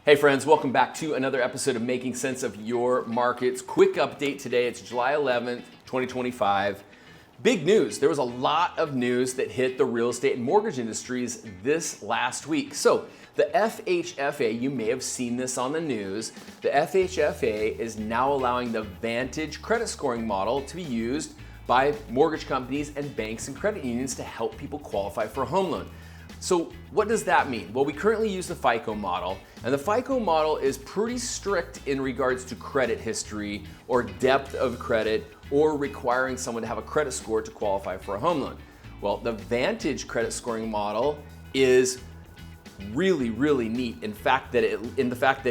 Hey friends, welcome back to another episode of Making Sense of Your Markets. Quick update today, it's July 11th, 2025. Big news, there was a lot of news that hit the real estate and mortgage industries this last week. So the FHFA, you may have seen this on the news, the FHFA is now allowing the Vantage credit scoring model to be used by mortgage companies and banks and credit unions to help people qualify for a home loan. So what does that mean? Well, we currently use the FICO model, and the FICO model is pretty strict in regards to credit history or depth of credit or requiring someone to have a credit score to qualify for a home loan. Well, the Vantage credit scoring model is really neat in the fact that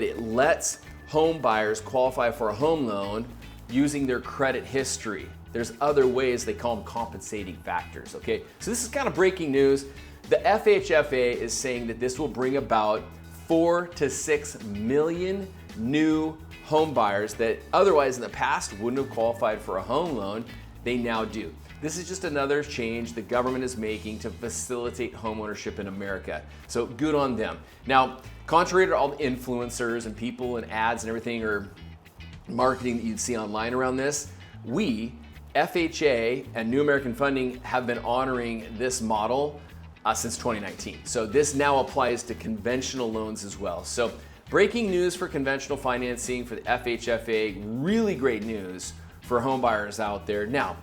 it lets home buyers qualify for a home loan using their credit history. There's other ways, they call them compensating factors, okay? So this is kind of breaking news. The FHFA is saying that this will bring about 4 to 6 million new home buyers that otherwise in the past wouldn't have qualified for a home loan. They now do. This is just another change the government is making to facilitate homeownership in America. So good on them. Now, contrary to all the influencers and people and ads and everything or marketing that you'd see online around this, we, FHA and New American Funding, have been honoring this model since 2019. So this now applies to conventional loans as well. So breaking news for conventional financing for the FHFA, really great news for home buyers out there. Now,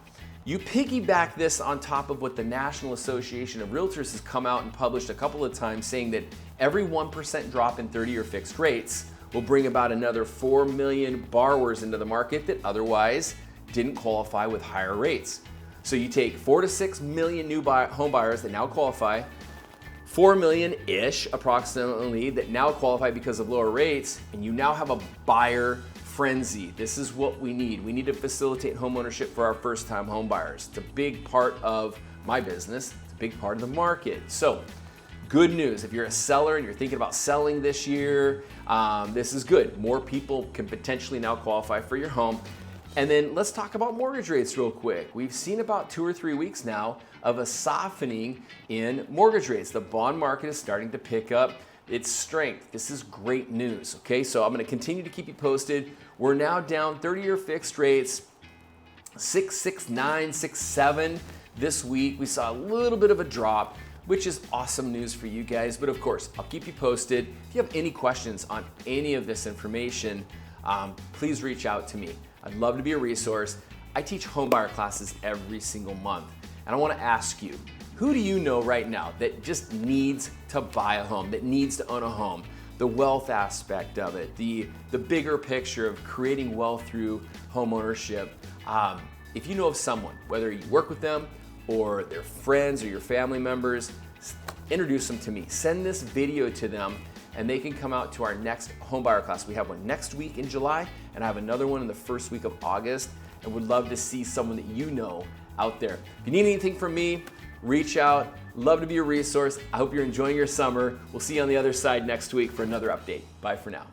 you piggyback this on top of what the National Association of Realtors has come out and published a couple of times saying that every 1% drop in 30-year fixed rates will bring about another 4 million borrowers into the market that otherwise didn't qualify with higher rates. So you take 4 to 6 million new home buyers that now qualify, 4 million-ish approximately that now qualify because of lower rates, and you now have a buyer frenzy. This is what we need. We need to facilitate home ownership for our first-time home buyers. It's a big part of my business. It's a big part of the market. So good news. If you're a seller and you're thinking about selling this year, this is good. More people can potentially now qualify for your home. And then let's talk about mortgage rates real quick. We've seen about 2 or 3 weeks now of a softening in mortgage rates. The bond market is starting to pick up its strength. This is great news, okay? So I'm gonna continue to keep you posted. We're now down 30-year fixed rates, 6.69, 6.7 this week. We saw a little bit of a drop, which is awesome news for you guys. But of course, I'll keep you posted. If you have any questions on any of this information, please reach out to me. I'd love to be a resource. I teach homebuyer classes every single month. And I wanna ask you, who do you know right now that just needs to buy a home, that needs to own a home? The wealth aspect of it, the bigger picture of creating wealth through home ownership. If you know of someone, whether you work with them or their friends or your family members, introduce them to me. Send this video to them and they can come out to our next homebuyer class. We have one next week in July, and I have another one in the first week of August, and would love to see someone that you know out there. If you need anything from me, reach out. Love to be a resource. I hope you're enjoying your summer. We'll see you on the other side next week for another update. Bye for now.